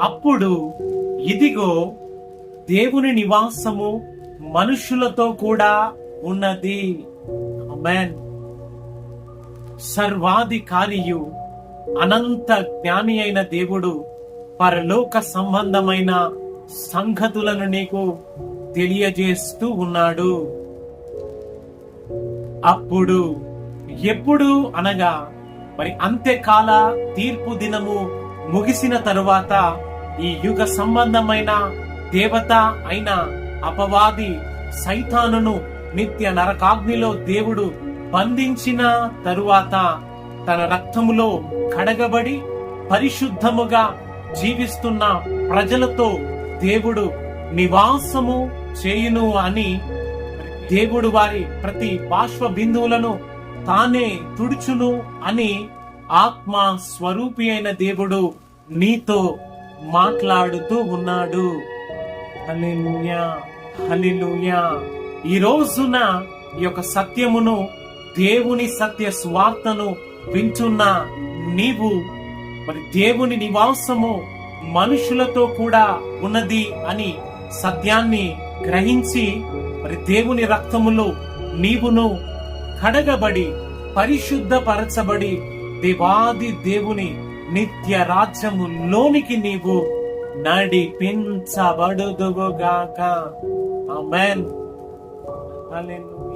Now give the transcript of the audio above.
అప్పుడు ఇదిగో దేవుని నివాసము మనుషులతో కూడా ఉన్నది. ఆమేన్. సర్వాధికారియు అనంత జ్ఞాని అయిన దేవుడు పరలోక సంబంధమైన సంగతులను నీకు తెలియజేస్తూ ఉన్నాడు. అప్పుడు ఎప్పుడు అనగా మరి అంత్యకాల తీర్పు దినము ముగిసిన తరువాత ఈ యుగ సంబంధమైన దేవత అయిన అపవాది సైతానును నిత్య నరకాగ్నిలో దేవుడు బంధించిన తరువాత తన రక్తములో కడగబడి పరిశుద్ధముగా జీవిస్తున్న ప్రజలతో దేవుడు నివాసము చేయును అని, దేవుడు వారి ప్రతి బాష్ప బిందువులను తానే తుడుచును అని ఆత్మ స్వరూపి అయిన దేవుడు నీతో మాట్లాడుతూ ఉన్నాడు. హల్లెలూయా, హల్లెలూయా. ఈ రోజున ఈ యొక్క సత్యమును, దేవుని సత్య స్వార్థను వింటున్న నీవు మరి దేవుని నివాసము మనుషులతో కూడా ఉన్నది అని సత్యాన్ని గ్రహించి మరి దేవుని రక్తములో నీవును కడగబడి పరిశుద్ధపరచబడి దేవాది దేవుని నిత్య రాజ్యములోనికి నీవు నడిపించబడుదువుగాక. ఆమేన్. హల్లెలూయా.